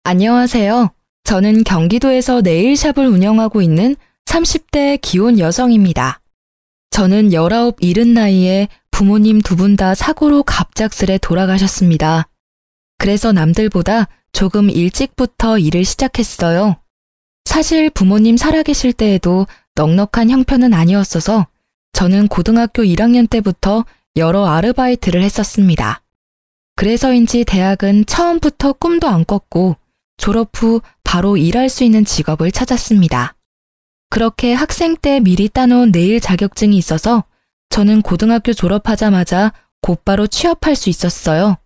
안녕하세요. 저는 경기도에서 네일샵을 운영하고 있는 30대 기혼 여성입니다. 저는 19 이른 나이에 부모님 두 분 다 사고로 갑작스레 돌아가셨습니다. 그래서 남들보다 조금 일찍부터 일을 시작했어요. 사실 부모님 살아계실 때에도 넉넉한 형편은 아니었어서 저는 고등학교 1학년 때부터 여러 아르바이트를 했었습니다. 그래서인지 대학은 처음부터 꿈도 안 꿨고 졸업 후 바로 일할 수 있는 직업을 찾았습니다. 그렇게 학생 때 미리 따놓은 네일 자격증이 있어서 저는 고등학교 졸업하자마자 곧바로 취업할 수 있었어요.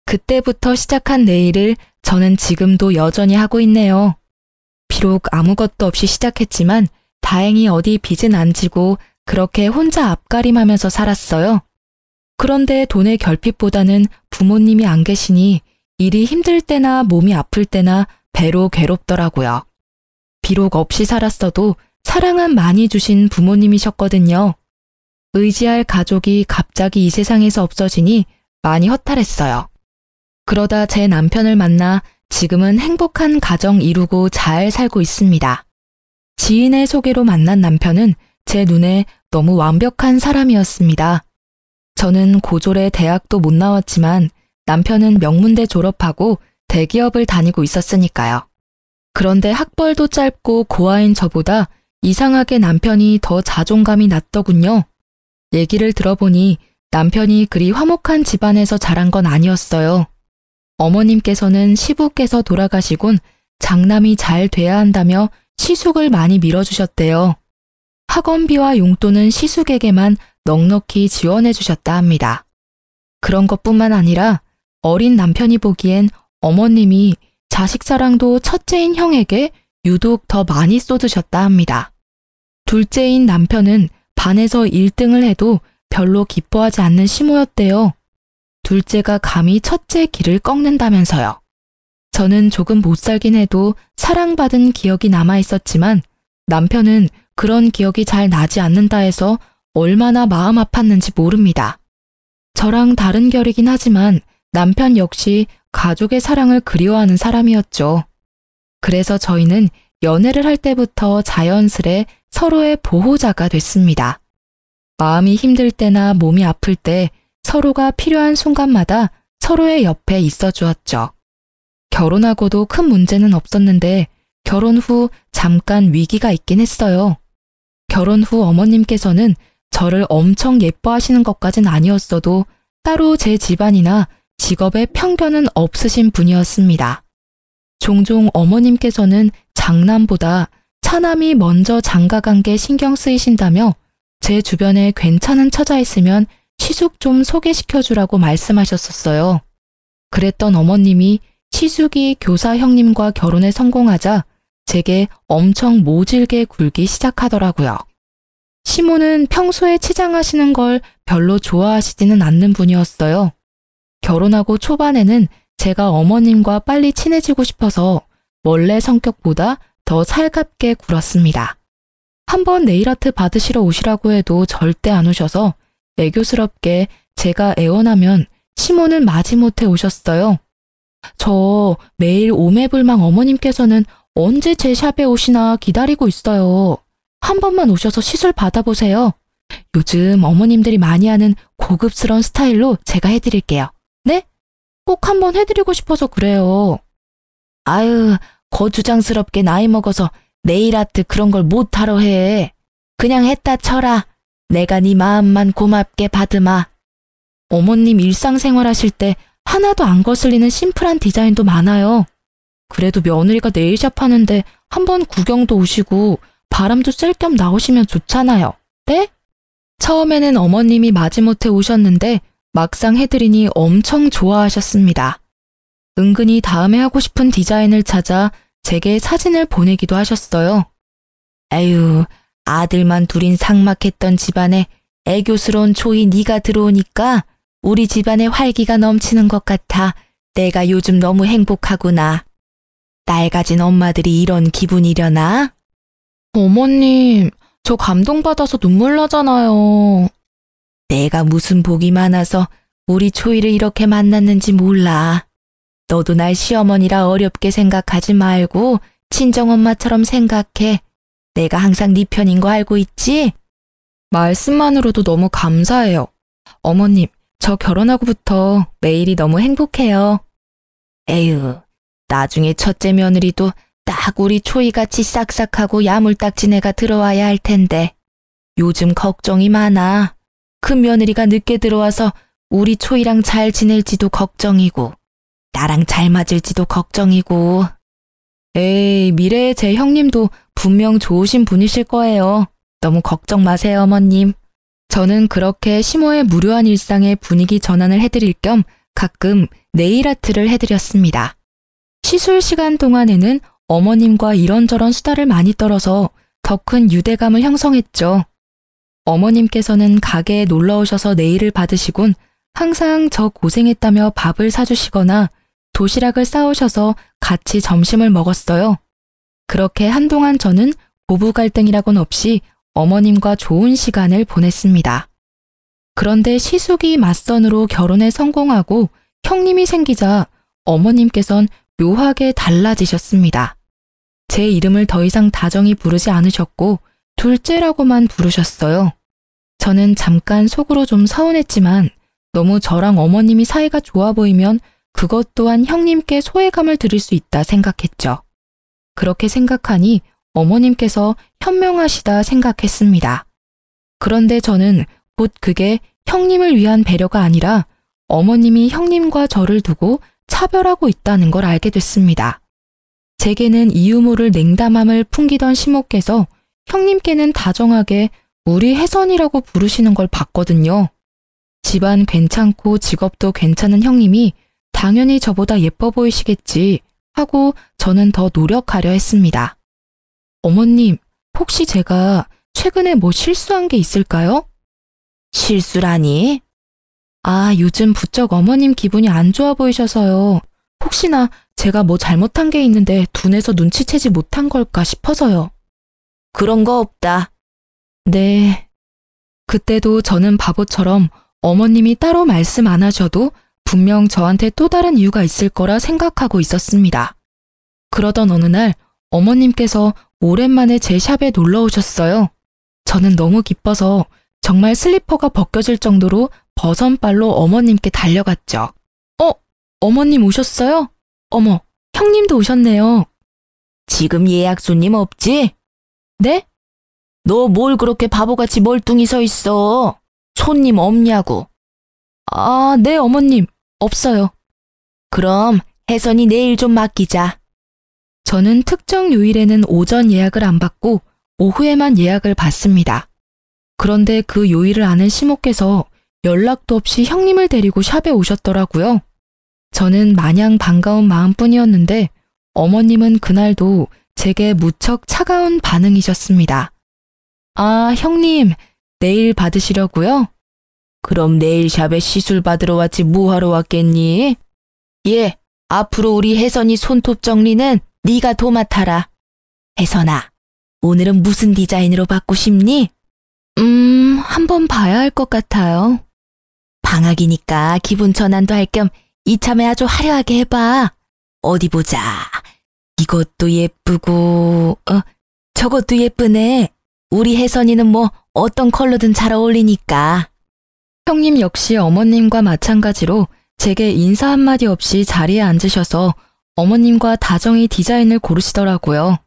그때부터 시작한 네일을 저는 지금도 여전히 하고 있네요. 비록 아무것도 없이 시작했지만 다행히 어디 빚은 안 지고 그렇게 혼자 앞가림하면서 살았어요. 그런데 돈의 결핍보다는 부모님이 안 계시니 일이 힘들 때나 몸이 아플 때나 배로 괴롭더라고요. 비록 없이 살았어도 사랑은 많이 주신 부모님이셨거든요. 의지할 가족이 갑자기 이 세상에서 없어지니 많이 허탈했어요. 그러다 제 남편을 만나 지금은 행복한 가정 이루고 잘 살고 있습니다. 지인의 소개로 만난 남편은 제 눈에 너무 완벽한 사람이었습니다. 저는 고졸에 대학도 못 나왔지만 남편은 명문대 졸업하고 대기업을 다니고 있었으니까요. 그런데 학벌도 짧고 고아인 저보다 이상하게 남편이 더 자존감이 낮더군요. 얘기를 들어보니 남편이 그리 화목한 집안에서 자란 건 아니었어요. 어머님께서는 시부께서 돌아가시곤 장남이 잘 돼야 한다며 시숙을 많이 밀어주셨대요. 학원비와 용돈은 시숙에게만 넉넉히 지원해 주셨다 합니다. 그런 것뿐만 아니라 어린 남편이 보기엔 어머님이 자식 사랑도 첫째인 형에게 유독 더 많이 쏟으셨다 합니다. 둘째인 남편은 반에서 1등을 해도 별로 기뻐하지 않는 시모였대요. 둘째가 감히 첫째 길을 꺾는다면서요. 저는 조금 못 살긴 해도 사랑받은 기억이 남아 있었지만 남편은 그런 기억이 잘 나지 않는다 해서 얼마나 마음 아팠는지 모릅니다. 저랑 다른 결이긴 하지만 남편 역시 가족의 사랑을 그리워하는 사람이었죠. 그래서 저희는 연애를 할 때부터 자연스레 서로의 보호자가 됐습니다. 마음이 힘들 때나 몸이 아플 때 서로가 필요한 순간마다 서로의 옆에 있어 주었죠. 결혼하고도 큰 문제는 없었는데 결혼 후 잠깐 위기가 있긴 했어요. 결혼 후 어머님께서는 저를 엄청 예뻐하시는 것까진 아니었어도 따로 제 집안이나 직업에 편견은 없으신 분이었습니다. 종종 어머님께서는 장남보다 차남이 먼저 장가간 게 신경 쓰이신다며 제 주변에 괜찮은 처자 있으면 시숙 좀 소개시켜주라고 말씀하셨었어요. 그랬던 어머님이 시숙이 교사 형님과 결혼에 성공하자 제게 엄청 모질게 굴기 시작하더라고요. 시모는 평소에 치장하시는 걸 별로 좋아하시지는 않는 분이었어요. 결혼하고 초반에는 제가 어머님과 빨리 친해지고 싶어서 원래 성격보다 더 살갑게 굴었습니다. 한번 네일아트 받으시러 오시라고 해도 절대 안 오셔서 애교스럽게 제가 애원하면 시모는 마지못해 오셨어요. 저 매일 오매불망 어머님께서는 언제 제 샵에 오시나 기다리고 있어요. 한 번만 오셔서 시술 받아보세요. 요즘 어머님들이 많이 하는 고급스러운 스타일로 제가 해드릴게요. 네? 꼭 한번 해드리고 싶어서 그래요. 아유, 거주장스럽게 나이 먹어서 네일아트 그런 걸 못하러 해. 그냥 했다 쳐라. 내가 네 마음만 고맙게 받으마. 어머님 일상생활 하실 때 하나도 안 거슬리는 심플한 디자인도 많아요. 그래도 며느리가 네일샵 하는데 한번 구경도 오시고 바람도 쐴 겸 나오시면 좋잖아요. 네? 처음에는 어머님이 마지못해 오셨는데 막상 해드리니 엄청 좋아하셨습니다. 은근히 다음에 하고 싶은 디자인을 찾아 제게 사진을 보내기도 하셨어요. 에휴, 아들만 둘인 삭막했던 집안에 애교스러운 초이 네가 들어오니까 우리 집안에 활기가 넘치는 것 같아 내가 요즘 너무 행복하구나. 딸 가진 엄마들이 이런 기분이려나? 어머님, 저 감동받아서 눈물 나잖아요. 내가 무슨 복이 많아서 우리 초이를 이렇게 만났는지 몰라. 너도 날 시어머니라 어렵게 생각하지 말고 친정엄마처럼 생각해. 내가 항상 네 편인 거 알고 있지? 말씀만으로도 너무 감사해요. 어머님, 저 결혼하고부터 매일이 너무 행복해요. 에휴, 나중에 첫째 며느리도 딱 우리 초이같이 싹싹하고 야물딱진 애가 들어와야 할 텐데 요즘 걱정이 많아. 큰 며느리가 늦게 들어와서 우리 초이랑 잘 지낼지도 걱정이고 나랑 잘 맞을지도 걱정이고. 에이, 미래의 제 형님도 분명 좋으신 분이실 거예요. 너무 걱정 마세요, 어머님. 저는 그렇게 시모의 무료한 일상의 분위기 전환을 해드릴 겸 가끔 네일 아트를 해드렸습니다. 시술 시간 동안에는 어머님과 이런저런 수다를 많이 떨어서 더 큰 유대감을 형성했죠. 어머님께서는 가게에 놀러 오셔서 네일을 받으시곤 항상 저 고생했다며 밥을 사주시거나 도시락을 싸오셔서 같이 점심을 먹었어요. 그렇게 한동안 저는 부부 갈등이라곤 없이 어머님과 좋은 시간을 보냈습니다. 그런데 시숙이 맞선으로 결혼에 성공하고 형님이 생기자 어머님께선 묘하게 달라지셨습니다. 제 이름을 더 이상 다정히 부르지 않으셨고 둘째라고만 부르셨어요. 저는 잠깐 속으로 좀 서운했지만 너무 저랑 어머님이 사이가 좋아 보이면 그것 또한 형님께 소외감을 드릴 수 있다 생각했죠. 그렇게 생각하니 어머님께서 현명하시다 생각했습니다. 그런데 저는 곧 그게 형님을 위한 배려가 아니라 어머님이 형님과 저를 두고 차별하고 있다는 걸 알게 됐습니다. 제게는 이유 모를 냉담함을 풍기던 시모께서 형님께는 다정하게 우리 혜선이라고 부르시는 걸 봤거든요. 집안 괜찮고 직업도 괜찮은 형님이 당연히 저보다 예뻐 보이시겠지 하고 저는 더 노력하려 했습니다. 어머님, 혹시 제가 최근에 뭐 실수한 게 있을까요? 실수라니? 아, 요즘 부쩍 어머님 기분이 안 좋아 보이셔서요. 혹시나 제가 뭐 잘못한 게 있는데 둔해서 눈치채지 못한 걸까 싶어서요. 그런 거 없다. 네. 그때도 저는 바보처럼 어머님이 따로 말씀 안 하셔도 분명 저한테 또 다른 이유가 있을 거라 생각하고 있었습니다. 그러던 어느 날 어머님께서 오랜만에 제 샵에 놀러 오셨어요. 저는 너무 기뻐서 정말 슬리퍼가 벗겨질 정도로 버선발로 어머님께 달려갔죠. 어머님 오셨어요? 어머, 형님도 오셨네요. 지금 예약 손님 없지? 네? 너 뭘 그렇게 바보같이 멀뚱히 서 있어? 손님 없냐고. 아, 네, 어머님. 없어요. 그럼 혜선이 내일 좀 맡기자. 저는 특정 요일에는 오전 예약을 안 받고 오후에만 예약을 받습니다. 그런데 그 요일을 아는 시모께서 연락도 없이 형님을 데리고 샵에 오셨더라고요. 저는 마냥 반가운 마음뿐이었는데 어머님은 그날도 제게 무척 차가운 반응이셨습니다. 아, 형님, 내일 받으시려고요? 그럼 내일 샵에 시술 받으러 왔지 뭐하러 왔겠니? 예, 앞으로 우리 혜선이 손톱 정리는 네가 도맡아라. 혜선아, 오늘은 무슨 디자인으로 받고 싶니? 한번 봐야 할 것 같아요. 방학이니까 기분 전환도 할 겸 이참에 아주 화려하게 해봐. 어디 보자. 이것도 예쁘고, 저것도 예쁘네. 우리 혜선이는 뭐 어떤 컬러든 잘 어울리니까. 형님 역시 어머님과 마찬가지로 제게 인사 한마디 없이 자리에 앉으셔서 어머님과 다정히 디자인을 고르시더라고요.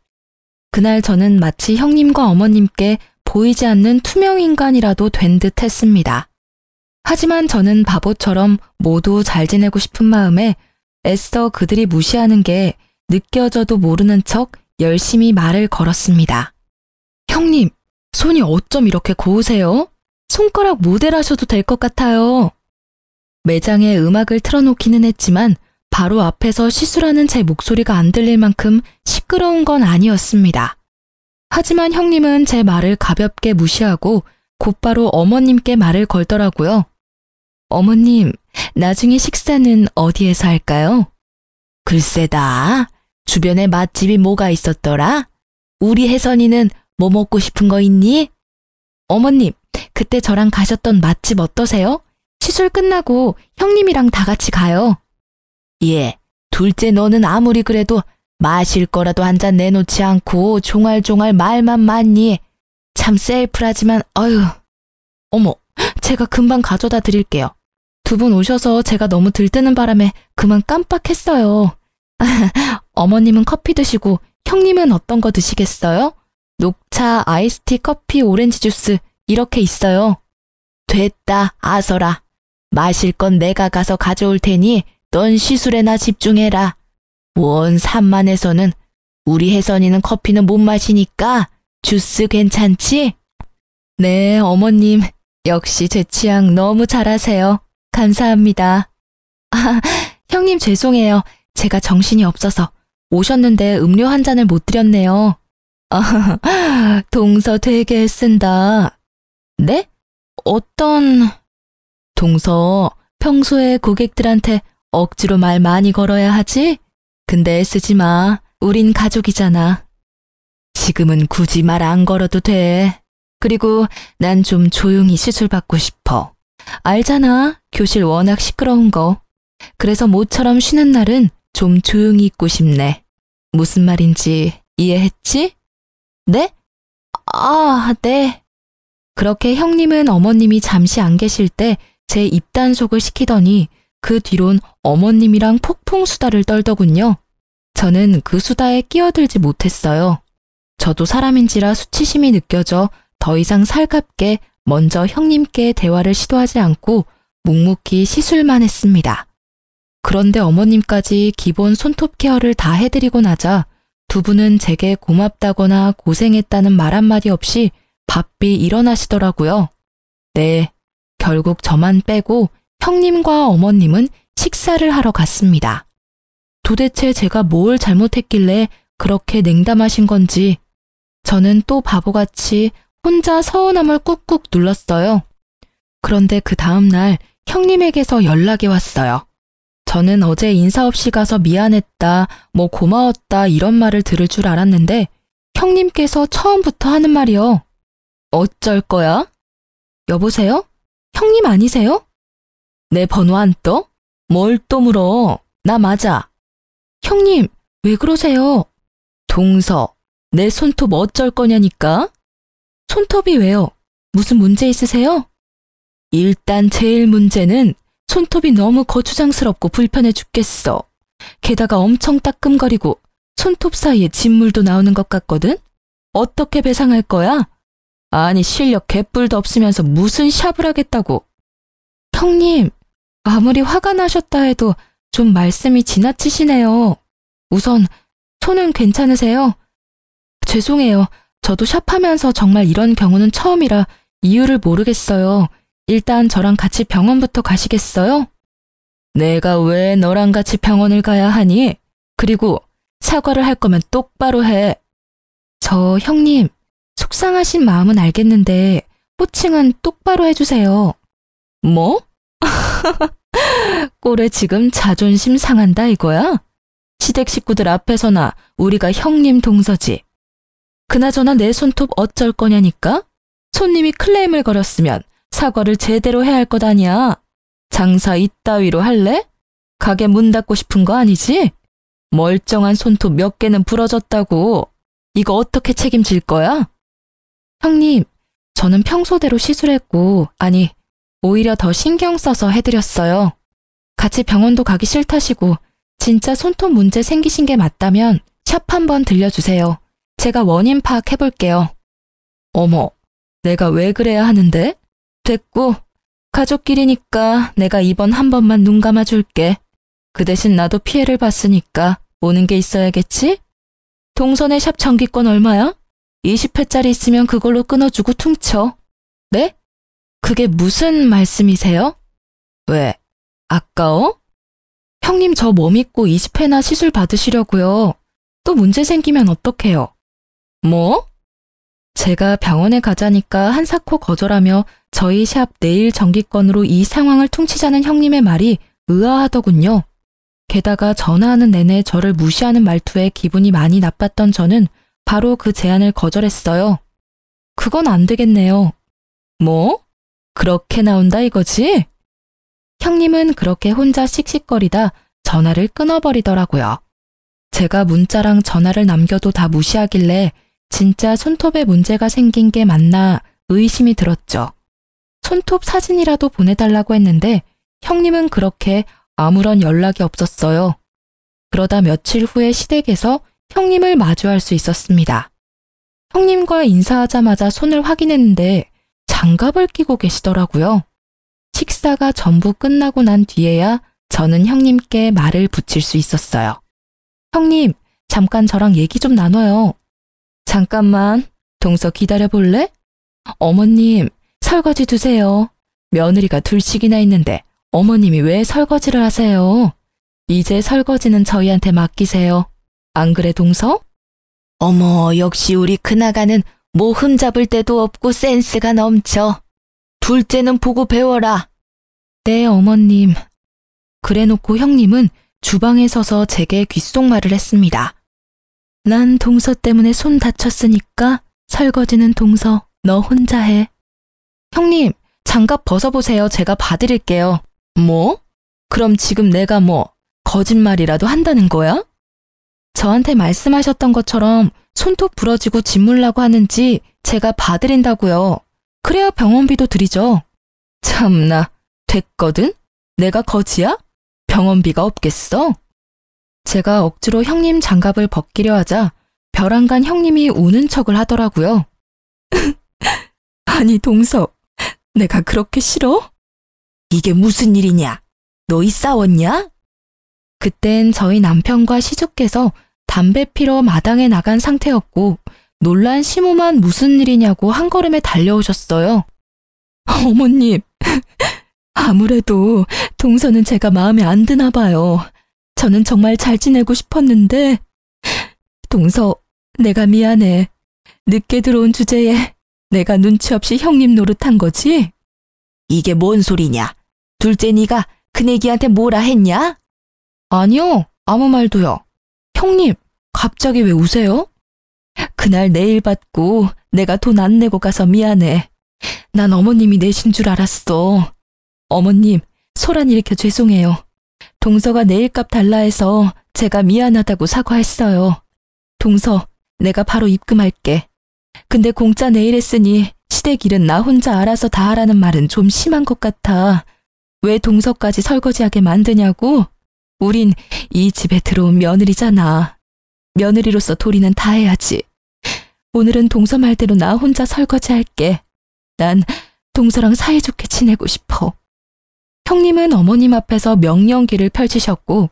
그날 저는 마치 형님과 어머님께 보이지 않는 투명 인간이라도 된 듯 했습니다. 하지만 저는 바보처럼 모두 잘 지내고 싶은 마음에 애써 그들이 무시하는 게 느껴져도 모르는 척 열심히 말을 걸었습니다. 형님, 손이 어쩜 이렇게 고우세요? 손가락 모델하셔도 될 것 같아요. 매장에 음악을 틀어놓기는 했지만 바로 앞에서 시술하는 제 목소리가 안 들릴 만큼 시끄러운 건 아니었습니다. 하지만 형님은 제 말을 가볍게 무시하고 곧바로 어머님께 말을 걸더라고요. 어머님, 나중에 식사는 어디에서 할까요? 글쎄다. 주변에 맛집이 뭐가 있었더라? 우리 혜선이는 뭐 먹고 싶은 거 있니? 어머님, 그때 저랑 가셨던 맛집 어떠세요? 시술 끝나고 형님이랑 다 같이 가요. 예, 둘째 너는 아무리 그래도 마실 거라도 한 잔 내놓지 않고 종알종알 말만 많니. 참 셀프라지만 어휴. 어머, 제가 금방 가져다 드릴게요. 두 분 오셔서 제가 너무 들뜨는 바람에 그만 깜빡했어요. 어머님은 커피 드시고 형님은 어떤 거 드시겠어요? 녹차, 아이스티, 커피, 오렌지 주스 이렇게 있어요. 됐다, 아서라. 마실 건 내가 가서 가져올 테니 넌 시술에나 집중해라. 원 산만해서는 우리 혜선이는 커피는 못 마시니까 주스 괜찮지? 네, 어머님. 역시 제 취향 너무 잘하세요. 감사합니다. 아, 형님 죄송해요. 제가 정신이 없어서 오셨는데 음료 한 잔을 못 드렸네요. 아, 동서 되게 애쓴다. 네? 어떤... 동서, 평소에 고객들한테 억지로 말 많이 걸어야 하지? 근데 애쓰지 마. 우린 가족이잖아. 지금은 굳이 말 안 걸어도 돼. 그리고 난 좀 조용히 시술 받고 싶어. 알잖아. 교실 워낙 시끄러운 거. 그래서 모처럼 쉬는 날은 좀 조용히 있고 싶네. 무슨 말인지 이해했지? 네? 아, 네. 그렇게 형님은 어머님이 잠시 안 계실 때 제 입단속을 시키더니 그 뒤론 어머님이랑 폭풍 수다를 떨더군요. 저는 그 수다에 끼어들지 못했어요. 저도 사람인지라 수치심이 느껴져 더 이상 살갑게 먼저 형님께 대화를 시도하지 않고 묵묵히 시술만 했습니다. 그런데 어머님까지 기본 손톱 케어를 다 해드리고 나자 두 분은 제게 고맙다거나 고생했다는 말 한마디 없이 바삐 일어나시더라고요. 네, 결국 저만 빼고 형님과 어머님은 식사를 하러 갔습니다. 도대체 제가 뭘 잘못했길래 그렇게 냉담하신 건지 저는 또 바보같이 혼자 서운함을 꾹꾹 눌렀어요. 그런데 그 다음 날 형님에게서 연락이 왔어요. 저는 어제 인사 없이 가서 미안했다, 뭐 고마웠다 이런 말을 들을 줄 알았는데 형님께서 처음부터 하는 말이요. 어쩔 거야? 여보세요? 형님 아니세요? 내 번호 안 떠? 뭘 또 물어? 나 맞아. 형님, 왜 그러세요? 동서, 내 손톱 어쩔 거냐니까? 손톱이 왜요? 무슨 문제 있으세요? 일단 제일 문제는 손톱이 너무 거추장스럽고 불편해 죽겠어. 게다가 엄청 따끔거리고 손톱 사이에 진물도 나오는 것 같거든? 어떻게 배상할 거야? 아니 실력 개뿔도 없으면서 무슨 샵을 하겠다고. 형님, 아무리 화가 나셨다 해도 좀 말씀이 지나치시네요. 우선 손은 괜찮으세요? 죄송해요. 저도 샵하면서 정말 이런 경우는 처음이라 이유를 모르겠어요. 일단 저랑 같이 병원부터 가시겠어요? 내가 왜 너랑 같이 병원을 가야 하니? 그리고 사과를 할 거면 똑바로 해. 저 형님, 속상하신 마음은 알겠는데 호칭은 똑바로 해주세요. 뭐? 꼴에 지금 자존심 상한다 이거야? 시댁 식구들 앞에서나 우리가 형님 동서지. 그나저나 내 손톱 어쩔 거냐니까? 손님이 클레임을 걸었으면 사과를 제대로 해야 할 것 아니야. 장사 이따위로 할래? 가게 문 닫고 싶은 거 아니지? 멀쩡한 손톱 몇 개는 부러졌다고. 이거 어떻게 책임질 거야? 형님, 저는 평소대로 시술했고, 아니, 오히려 더 신경 써서 해드렸어요. 같이 병원도 가기 싫다시고 진짜 손톱 문제 생기신 게 맞다면 샵 한번 들려주세요. 제가 원인 파악해볼게요. 어머, 내가 왜 그래야 하는데? 됐고, 가족끼리니까 내가 이번 한 번만 눈 감아줄게. 그 대신 나도 피해를 봤으니까 오는 게 있어야겠지? 동선의 샵 정기권 얼마야? 20회짜리 있으면 그걸로 끊어주고 퉁쳐. 네? 그게 무슨 말씀이세요? 왜? 아까워? 형님 저 뭐 믿고 20회나 시술 받으시려고요. 또 문제 생기면 어떡해요? 뭐? 제가 병원에 가자니까 한사코 거절하며 저희 샵 내일 정기권으로 이 상황을 퉁치자는 형님의 말이 의아하더군요. 게다가 전화하는 내내 저를 무시하는 말투에 기분이 많이 나빴던 저는 바로 그 제안을 거절했어요. 그건 안 되겠네요. 뭐? 그렇게 나온다 이거지? 형님은 그렇게 혼자 씩씩거리다 전화를 끊어버리더라고요. 제가 문자랑 전화를 남겨도 다 무시하길래 진짜 손톱에 문제가 생긴 게 맞나 의심이 들었죠. 손톱 사진이라도 보내달라고 했는데 형님은 그렇게 아무런 연락이 없었어요. 그러다 며칠 후에 시댁에서 형님을 마주할 수 있었습니다. 형님과 인사하자마자 손을 확인했는데 장갑을 끼고 계시더라고요. 식사가 전부 끝나고 난 뒤에야 저는 형님께 말을 붙일 수 있었어요. 형님, 잠깐 저랑 얘기 좀 나눠요. 잠깐만, 동서 기다려볼래? 어머님, 설거지 두세요. 며느리가 둘씩이나 있는데 어머님이 왜 설거지를 하세요? 이제 설거지는 저희한테 맡기세요. 안 그래, 동서? 어머, 역시 우리 큰아가는 뭐 흠잡을 데도 없고 센스가 넘쳐. 둘째는 보고 배워라. 네, 어머님. 그래놓고 형님은 주방에 서서 제게 귓속말을 했습니다. 난 동서 때문에 손 다쳤으니까 설거지는 동서, 너 혼자 해. 형님, 장갑 벗어보세요. 제가 봐드릴게요. 뭐? 그럼 지금 내가 뭐 거짓말이라도 한다는 거야? 저한테 말씀하셨던 것처럼 손톱 부러지고 짓물라고 하는지 제가 봐드린다고요. 그래야 병원비도 드리죠. 참나, 됐거든? 내가 거지야? 병원비가 없겠어? 제가 억지로 형님 장갑을 벗기려 하자 벼랑간 형님이 우는 척을 하더라고요. 아니, 동서, 내가 그렇게 싫어? 이게 무슨 일이냐? 너희 싸웠냐? 그땐 저희 남편과 시주께서 담배 피러 마당에 나간 상태였고 놀란 시모만 무슨 일이냐고 한 걸음에 달려오셨어요. 어머님, 아무래도 동서는 제가 마음에 안 드나 봐요. 저는 정말 잘 지내고 싶었는데. 동서, 내가 미안해. 늦게 들어온 주제에 내가 눈치 없이 형님 노릇한 거지? 이게 뭔 소리냐? 둘째 네가 큰애기한테 뭐라 했냐? 아니요, 아무 말도요. 형님, 갑자기 왜 우세요? 그날 내일 받고 내가 돈 안 내고 가서 미안해. 난 어머님이 내신 줄 알았어. 어머님, 소란 일으켜 죄송해요. 동서가 내일값 달라 해서 제가 미안하다고 사과했어요. 동서, 내가 바로 입금할게. 근데 공짜 내일 했으니 시댁 일은 나 혼자 알아서 다 하라는 말은 좀 심한 것 같아. 왜 동서까지 설거지하게 만드냐고? 우린 이 집에 들어온 며느리잖아. 며느리로서 도리는 다 해야지. 오늘은 동서 말대로 나 혼자 설거지할게. 난 동서랑 사이좋게 지내고 싶어. 형님은 어머님 앞에서 명령기를 펼치셨고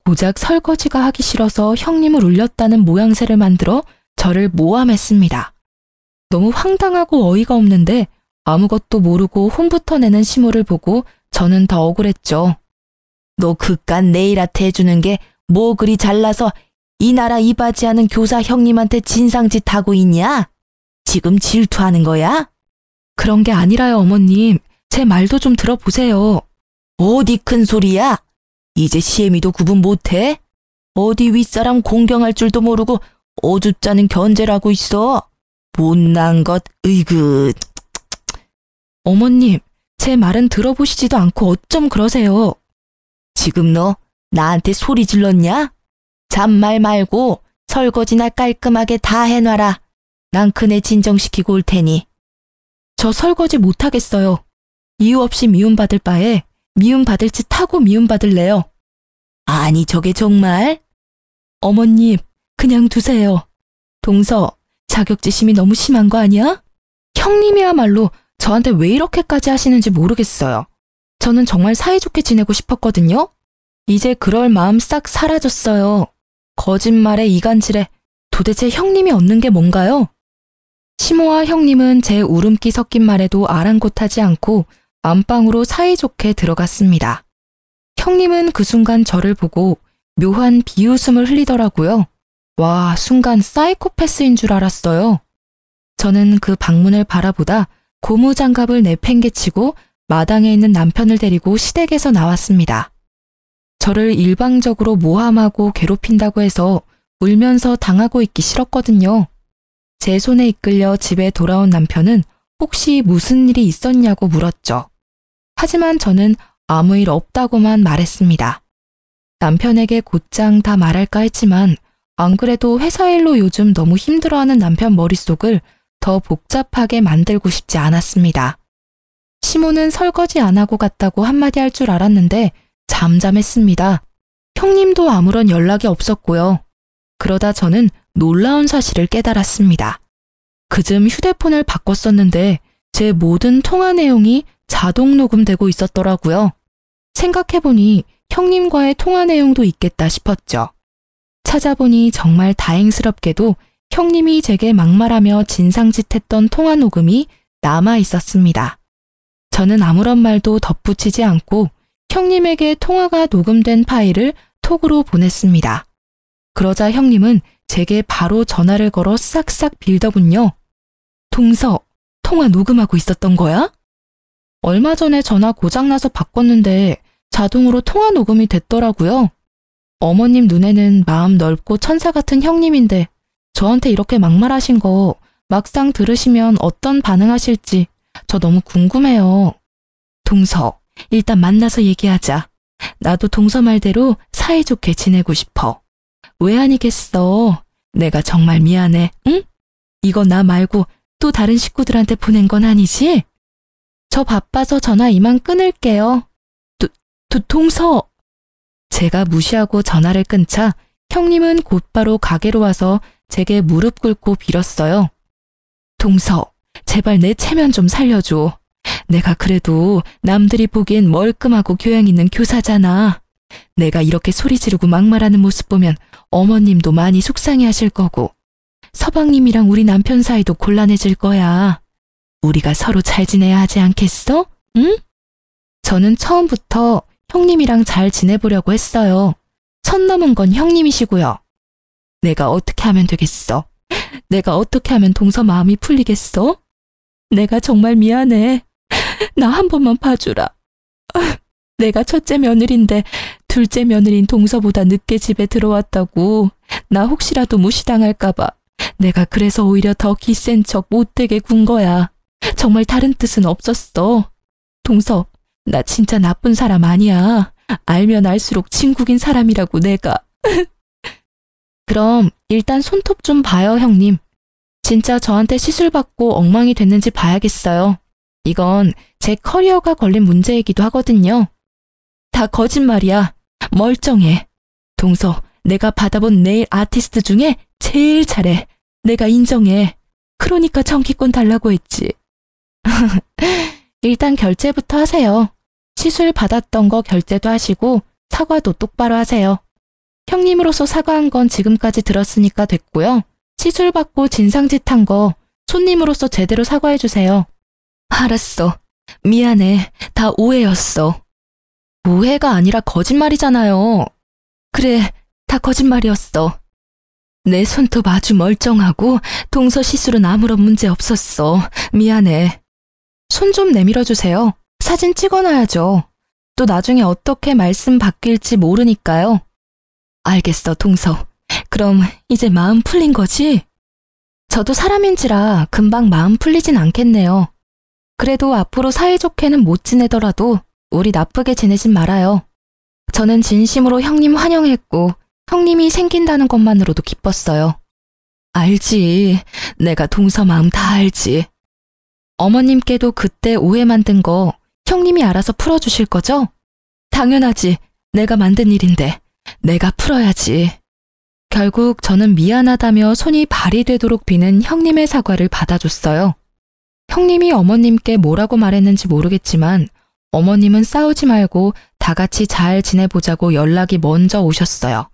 고작 설거지가 하기 싫어서 형님을 울렸다는 모양새를 만들어 저를 모함했습니다. 너무 황당하고 어이가 없는데 아무것도 모르고 혼부터 내는 시모를 보고 저는 더 억울했죠. 너 그깟 네일아트 해주는 게 뭐 그리 잘나서 이 나라 이바지하는 교사 형님한테 진상짓 하고 있냐? 지금 질투하는 거야? 그런 게 아니라요, 어머님. 제 말도 좀 들어보세요. 어디 큰 소리야? 이제 시애미도 구분 못해? 어디 윗사람 공경할 줄도 모르고 어줍잖은 견제를 하고 있어. 못난 것, 으이그. 어머님, 제 말은 들어보시지도 않고 어쩜 그러세요? 지금 너 나한테 소리 질렀냐? 잔말 말고 설거지나 깔끔하게 다 해놔라. 난 그네 진정시키고 올 테니. 저 설거지 못하겠어요. 이유 없이 미움받을 바에 미움받을 짓 하고 미움받을래요. 아니, 저게 정말? 어머님, 그냥 두세요. 동서, 자격지심이 너무 심한 거 아니야? 형님이야말로 저한테 왜 이렇게까지 하시는지 모르겠어요. 저는 정말 사이좋게 지내고 싶었거든요. 이제 그럴 마음 싹 사라졌어요. 거짓말에 이간질에 도대체 형님이 얻는 게 뭔가요? 시모와 형님은 제 울음기 섞인 말에도 아랑곳하지 않고 안방으로 사이좋게 들어갔습니다. 형님은 그 순간 저를 보고 묘한 비웃음을 흘리더라고요. 와, 순간 사이코패스인 줄 알았어요. 저는 그 방문을 바라보다 고무장갑을 내팽개치고 마당에 있는 남편을 데리고 시댁에서 나왔습니다. 저를 일방적으로 모함하고 괴롭힌다고 해서 울면서 당하고 있기 싫었거든요. 제 손에 이끌려 집에 돌아온 남편은 혹시 무슨 일이 있었냐고 물었죠. 하지만 저는 아무 일 없다고만 말했습니다. 남편에게 곧장 다 말할까 했지만 안 그래도 회사 일로 요즘 너무 힘들어하는 남편 머릿속을 더 복잡하게 만들고 싶지 않았습니다. 시모는 설거지 안 하고 갔다고 한마디 할 줄 알았는데 잠잠했습니다. 형님도 아무런 연락이 없었고요. 그러다 저는 놀라운 사실을 깨달았습니다. 그즘 휴대폰을 바꿨었는데 제 모든 통화 내용이 자동 녹음되고 있었더라고요. 생각해보니 형님과의 통화 내용도 있겠다 싶었죠. 찾아보니 정말 다행스럽게도 형님이 제게 막말하며 진상짓했던 통화 녹음이 남아 있었습니다. 저는 아무런 말도 덧붙이지 않고 형님에게 통화가 녹음된 파일을 톡으로 보냈습니다. 그러자 형님은 제게 바로 전화를 걸어 싹싹 빌더군요. 동서, 통화 녹음하고 있었던 거야? 얼마 전에 전화 고장나서 바꿨는데 자동으로 통화 녹음이 됐더라고요. 어머님 눈에는 마음 넓고 천사 같은 형님인데 저한테 이렇게 막말하신 거 막상 들으시면 어떤 반응하실지 저 너무 궁금해요. 동서, 일단 만나서 얘기하자. 나도 동서 말대로 사이좋게 지내고 싶어. 왜 아니겠어. 내가 정말 미안해, 응? 이거 나 말고 또 다른 식구들한테 보낸 건 아니지? 저 바빠서 전화 이만 끊을게요. 동서! 제가 무시하고 전화를 끊자 형님은 곧바로 가게로 와서 제게 무릎 꿇고 빌었어요. 동서, 제발 내 체면 좀 살려줘. 내가 그래도 남들이 보기엔 멀끔하고 교양 있는 교사잖아. 내가 이렇게 소리 지르고 막말하는 모습 보면 어머님도 많이 속상해하실 거고 서방님이랑 우리 남편 사이도 곤란해질 거야. 우리가 서로 잘 지내야 하지 않겠어? 응? 저는 처음부터 형님이랑 잘 지내보려고 했어요. 선 넘은 건 형님이시고요. 내가 어떻게 하면 되겠어? 내가 어떻게 하면 동서 마음이 풀리겠어? 내가 정말 미안해. 나 한 번만 봐주라. 내가 첫째 며느리인데 둘째 며느리인 동서보다 늦게 집에 들어왔다고 나 혹시라도 무시당할까봐 내가 그래서 오히려 더 기센 척 못되게 군 거야. 정말 다른 뜻은 없었어. 동서, 나 진짜 나쁜 사람 아니야. 알면 알수록 친구긴 사람이라고 내가. 그럼 일단 손톱 좀 봐요, 형님. 진짜 저한테 시술 받고 엉망이 됐는지 봐야겠어요. 이건 제 커리어가 걸린 문제이기도 하거든요. 다 거짓말이야. 멀쩡해. 동서, 내가 받아본 네일 아티스트 중에 제일 잘해. 내가 인정해. 그러니까 정기권 달라고 했지. 일단 결제부터 하세요. 시술 받았던 거 결제도 하시고 사과도 똑바로 하세요. 형님으로서 사과한 건 지금까지 들었으니까 됐고요. 시술 받고 진상짓한 거 손님으로서 제대로 사과해 주세요. 알았어. 미안해. 다 오해였어. 오해가 아니라 거짓말이잖아요. 그래, 다 거짓말이었어. 내 손톱 아주 멀쩡하고 동서 시술은 아무런 문제 없었어. 미안해. 손 좀 내밀어 주세요. 사진 찍어놔야죠. 또 나중에 어떻게 말씀 바뀔지 모르니까요. 알겠어, 동서. 그럼 이제 마음 풀린 거지? 저도 사람인지라 금방 마음 풀리진 않겠네요. 그래도 앞으로 사이좋게는 못 지내더라도 우리 나쁘게 지내진 말아요. 저는 진심으로 형님 환영했고 형님이 생긴다는 것만으로도 기뻤어요. 알지. 내가 동서 마음 다 알지. 어머님께도 그때 오해 만든 거 형님이 알아서 풀어주실 거죠? 당연하지. 내가 만든 일인데 내가 풀어야지. 결국 저는 미안하다며 손이 발이 되도록 비는 형님의 사과를 받아줬어요. 형님이 어머님께 뭐라고 말했는지 모르겠지만 어머님은 싸우지 말고 다 같이 잘 지내보자고 연락이 먼저 오셨어요.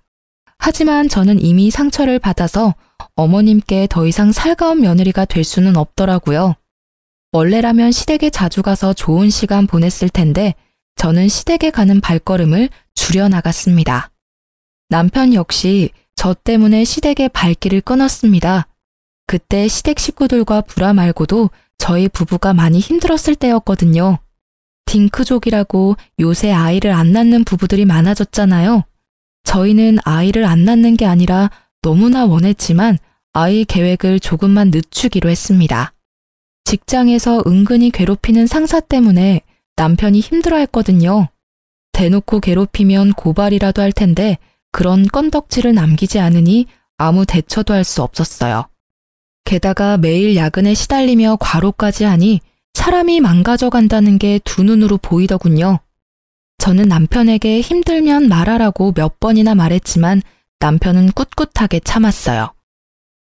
하지만 저는 이미 상처를 받아서 어머님께 더 이상 살가운 며느리가 될 수는 없더라고요. 원래라면 시댁에 자주 가서 좋은 시간 보냈을 텐데 저는 시댁에 가는 발걸음을 줄여나갔습니다. 남편 역시 저 때문에 시댁의 발길을 끊었습니다. 그때 시댁 식구들과 불화 말고도 저희 부부가 많이 힘들었을 때였거든요. 딩크족이라고 요새 아이를 안 낳는 부부들이 많아졌잖아요. 저희는 아이를 안 낳는 게 아니라 너무나 원했지만 아이 계획을 조금만 늦추기로 했습니다. 직장에서 은근히 괴롭히는 상사 때문에 남편이 힘들어했거든요. 대놓고 괴롭히면 고발이라도 할 텐데 그런 건덕지를 남기지 않으니 아무 대처도 할 수 없었어요. 게다가 매일 야근에 시달리며 과로까지 하니 사람이 망가져간다는 게 두 눈으로 보이더군요. 저는 남편에게 힘들면 말하라고 몇 번이나 말했지만 남편은 꿋꿋하게 참았어요.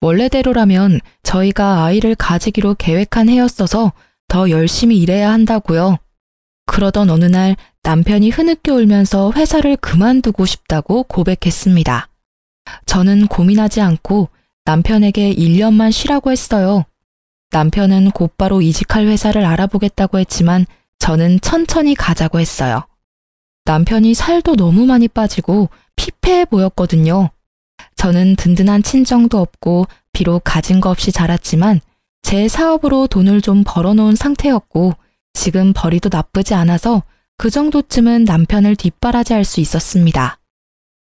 원래대로라면 저희가 아이를 가지기로 계획한 해였어서 더 열심히 일해야 한다고요. 그러던 어느 날 남편이 흐느껴 울면서 회사를 그만두고 싶다고 고백했습니다. 저는 고민하지 않고 남편에게 1년만 쉬라고 했어요. 남편은 곧바로 이직할 회사를 알아보겠다고 했지만 저는 천천히 가자고 했어요. 남편이 살도 너무 많이 빠지고 피폐해 보였거든요. 저는 든든한 친정도 없고 비록 가진 거 없이 자랐지만 제 사업으로 돈을 좀 벌어놓은 상태였고 지금 벌이도 나쁘지 않아서 그 정도쯤은 남편을 뒷바라지할 수 있었습니다.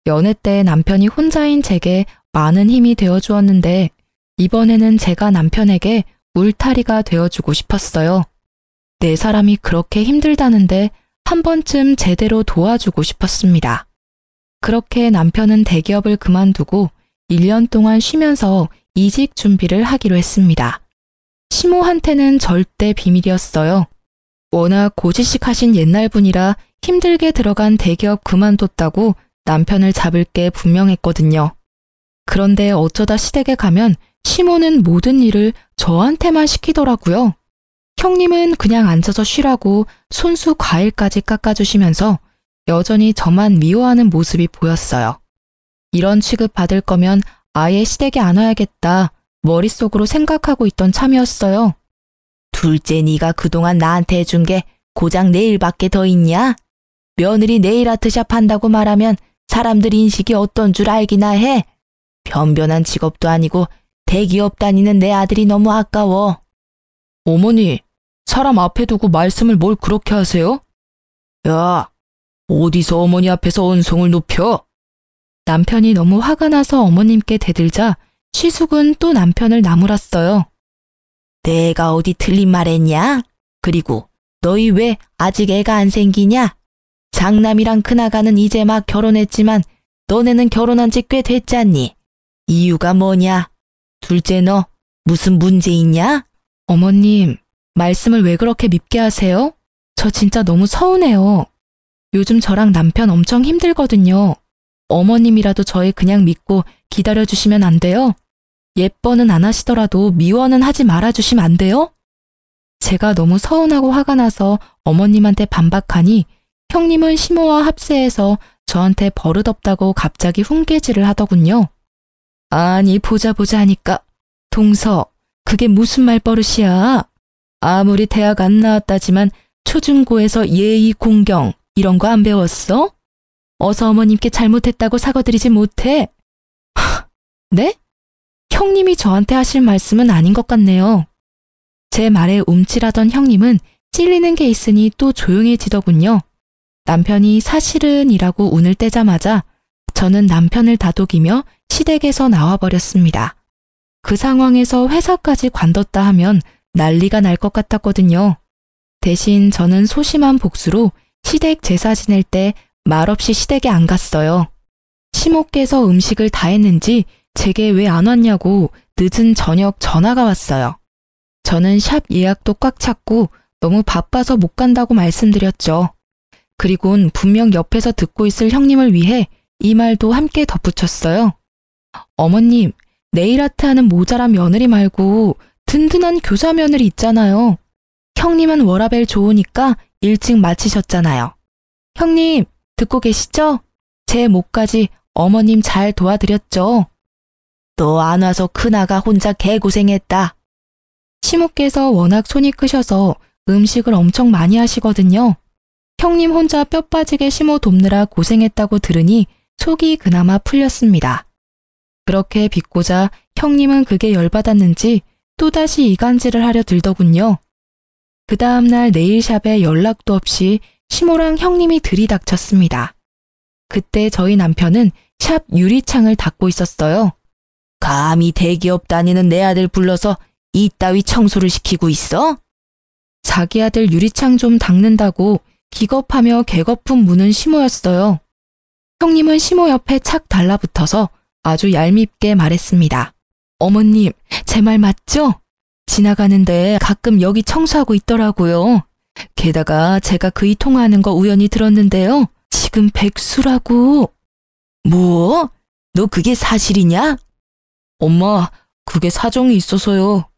연애 때 남편이 혼자인 제게 많은 힘이 되어주었는데 이번에는 제가 남편에게 울타리가 되어주고 싶었어요. 내 사람이 그렇게 힘들다는데 한 번쯤 제대로 도와주고 싶었습니다. 그렇게 남편은 대기업을 그만두고 1년 동안 쉬면서 이직 준비를 하기로 했습니다. 시모한테는 절대 비밀이었어요. 워낙 고지식하신 옛날 분이라 힘들게 들어간 대기업 그만뒀다고 남편을 잡을 게 분명했거든요. 그런데 어쩌다 시댁에 가면 시모는 모든 일을 저한테만 시키더라고요. 형님은 그냥 앉아서 쉬라고 손수 과일까지 깎아주시면서 여전히 저만 미워하는 모습이 보였어요. 이런 취급 받을 거면 아예 시댁에 안 와야겠다 머릿속으로 생각하고 있던 참이었어요. 둘째 네가 그동안 나한테 해준 게 고작 네일밖에 더 있냐? 며느리 네일 아트샵 한다고 말하면 사람들 인식이 어떤 줄 알기나 해. 변변한 직업도 아니고 대기업 다니는 내 아들이 너무 아까워. 어머니, 사람 앞에 두고 말씀을 뭘 그렇게 하세요? 야, 어디서 어머니 앞에서 언성을 높여? 남편이 너무 화가 나서 어머님께 대들자 시숙은 또 남편을 나무랐어요. 내가 어디 틀린 말 했냐? 그리고 너희 왜 아직 애가 안 생기냐? 장남이랑 큰아가는 이제 막 결혼했지만 너네는 결혼한 지 꽤 됐잖니? 이유가 뭐냐? 둘째 너 무슨 문제 있냐? 어머님, 말씀을 왜 그렇게 밉게 하세요? 저 진짜 너무 서운해요. 요즘 저랑 남편 엄청 힘들거든요. 어머님이라도 저희 그냥 믿고 기다려주시면 안 돼요? 예뻐는 안 하시더라도 미워는 하지 말아주시면 안 돼요? 제가 너무 서운하고 화가 나서 어머님한테 반박하니 형님은 시모와 합세해서 저한테 버릇없다고 갑자기 훈계질을 하더군요. 아니 보자 하니까 동서 그게 무슨 말버릇이야. 아무리 대학 안 나왔다지만 초중고에서 예의 공경 이런 거 안 배웠어? 어서 어머님께 잘못했다고 사과드리지 못해. 네? 형님이 저한테 하실 말씀은 아닌 것 같네요. 제 말에 움찔하던 형님은 찔리는 게 있으니 또 조용해지더군요. 남편이 사실은 이라고 운을 떼자마자 저는 남편을 다독이며 시댁에서 나와버렸습니다. 그 상황에서 회사까지 관뒀다 하면 난리가 날 것 같았거든요. 대신 저는 소심한 복수로 시댁 제사 지낼 때 말없이 시댁에 안 갔어요. 시모께서 음식을 다 했는지 제게 왜 안 왔냐고 늦은 저녁 전화가 왔어요. 저는 샵 예약도 꽉 찼고 너무 바빠서 못 간다고 말씀드렸죠. 그리곤 분명 옆에서 듣고 있을 형님을 위해 이 말도 함께 덧붙였어요. 어머님, 네일아트 하는 모자란 며느리 말고 든든한 교사 며느리 있잖아요. 형님은 워라밸 좋으니까 일찍 마치셨잖아요. 형님, 듣고 계시죠? 제 몫까지 어머님 잘 도와드렸죠. 너 안 와서 큰아가 혼자 개고생했다. 시모께서 워낙 손이 크셔서 음식을 엄청 많이 하시거든요. 형님 혼자 뼈 빠지게 시모 돕느라 고생했다고 들으니 속이 그나마 풀렸습니다. 그렇게 빚고자 형님은 그게 열받았는지 또다시 이간질을 하려 들더군요. 그 다음날 네일샵에 연락도 없이 시모랑 형님이 들이닥쳤습니다. 그때 저희 남편은 샵 유리창을 닦고 있었어요. 감히 대기업 다니는 내 아들 불러서 이따위 청소를 시키고 있어? 자기 아들 유리창 좀 닦는다고 기겁하며 개거품 무는 시모였어요. 형님은 시모 옆에 착 달라붙어서 아주 얄밉게 말했습니다. 어머님, 제 말 맞죠? 지나가는데 가끔 여기 청소하고 있더라고요. 게다가 제가 그이 통화하는 거 우연히 들었는데요. 지금 백수라고. 뭐? 너 그게 사실이냐? 엄마, 그게 사정이 있어서요.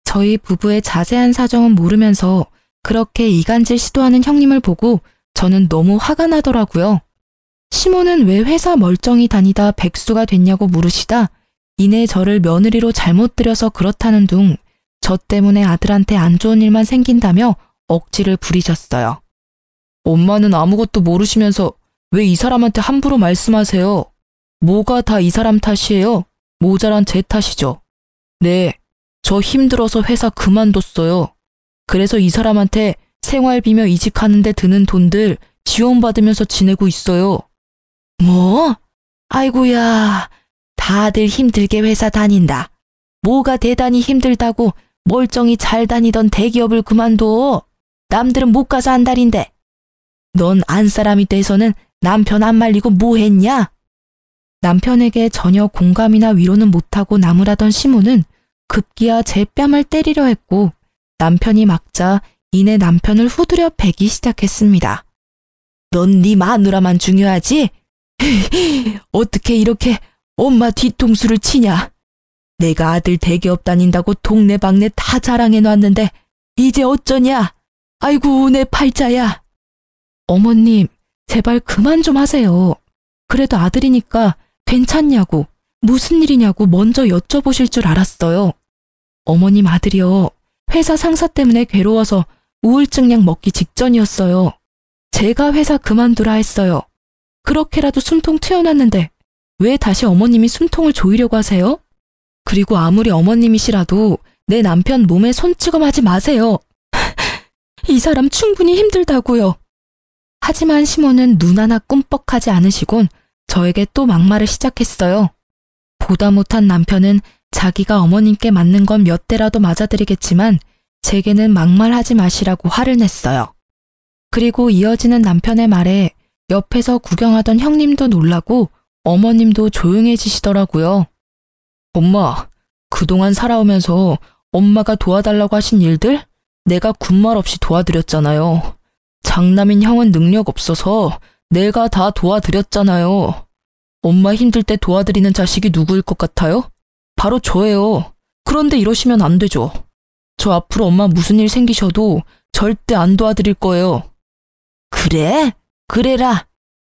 저희 부부의 자세한 사정은 모르면서 그렇게 이간질 시도하는 형님을 보고 저는 너무 화가 나더라고요. 시모는 왜 회사 멀쩡히 다니다 백수가 됐냐고 물으시다 이내 저를 며느리로 잘못 들여서 그렇다는 둥 저 때문에 아들한테 안 좋은 일만 생긴다며 억지를 부리셨어요. 엄마는 아무것도 모르시면서 왜 이 사람한테 함부로 말씀하세요? 뭐가 다 이 사람 탓이에요? 모자란 제 탓이죠. 네, 저 힘들어서 회사 그만뒀어요. 그래서 이 사람한테 생활비며 이직하는데 드는 돈들 지원받으면서 지내고 있어요. 뭐? 아이고야, 다들 힘들게 회사 다닌다. 뭐가 대단히 힘들다고 멀쩡히 잘 다니던 대기업을 그만둬. 남들은 못 가서 안달인데. 넌 안 사람이 돼서는 남편 안 말리고 뭐 했냐? 남편에게 전혀 공감이나 위로는 못하고 나무라던 시모는 급기야 제 뺨을 때리려 했고 남편이 막자 이내 남편을 후드려 베기 시작했습니다. 넌 네 마누라만 중요하지? 어떻게 이렇게 엄마 뒤통수를 치냐? 내가 아들 대기업 다닌다고 동네방네 다 자랑해놨는데 이제 어쩌냐? 아이고 내 팔자야. 어머님, 제발 그만 좀 하세요. 그래도 아들이니까 괜찮냐고, 무슨 일이냐고 먼저 여쭤보실 줄 알았어요. 어머님 아들이요. 회사 상사 때문에 괴로워서 우울증 약 먹기 직전이었어요. 제가 회사 그만두라 했어요. 그렇게라도 숨통 트여놨는데 왜 다시 어머님이 숨통을 조이려고 하세요? 그리고 아무리 어머님이시라도 내 남편 몸에 손찌검하지 마세요. 이 사람 충분히 힘들다고요. 하지만 시모는 눈 하나 꿈뻑하지 않으시곤 저에게 또 막말을 시작했어요. 보다 못한 남편은 자기가 어머님께 맞는 건 몇 대라도 맞아드리겠지만 제게는 막말하지 마시라고 화를 냈어요. 그리고 이어지는 남편의 말에 옆에서 구경하던 형님도 놀라고 어머님도 조용해지시더라고요. 엄마, 그동안 살아오면서 엄마가 도와달라고 하신 일들 내가 군말 없이 도와드렸잖아요. 장남인 형은 능력 없어서 내가 다 도와드렸잖아요. 엄마 힘들 때 도와드리는 자식이 누구일 것 같아요? 바로 저예요. 그런데 이러시면 안 되죠. 저 앞으로 엄마 무슨 일 생기셔도 절대 안 도와드릴 거예요. 그래? 그래라.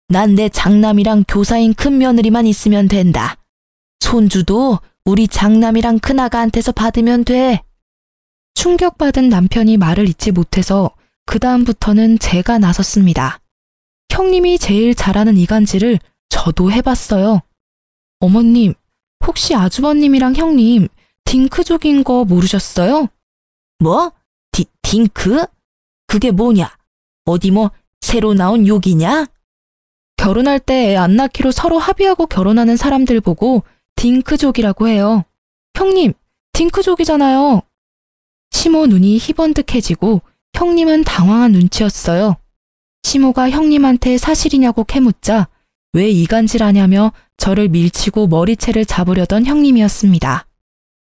난 내 장남이랑 교사인 큰며느리만 있으면 된다. 손주도 우리 장남이랑 큰아가한테서 받으면 돼. 충격받은 남편이 말을 잇지 못해서 그 다음부터는 제가 나섰습니다. 형님이 제일 잘하는 이간질을 저도 해봤어요. 어머님, 혹시 아주버님이랑 형님 딩크족인 거 모르셨어요? 뭐? 딩크? 그게 뭐냐? 어디 뭐 새로 나온 욕이냐? 결혼할 때 애 안 낳기로 서로 합의하고 결혼하는 사람들 보고 딩크족이라고 해요. 형님, 딩크족이잖아요. 시모 눈이 희번뜩해지고 형님은 당황한 눈치였어요. 시모가 형님한테 사실이냐고 캐묻자 왜 이간질하냐며 저를 밀치고 머리채를 잡으려던 형님이었습니다.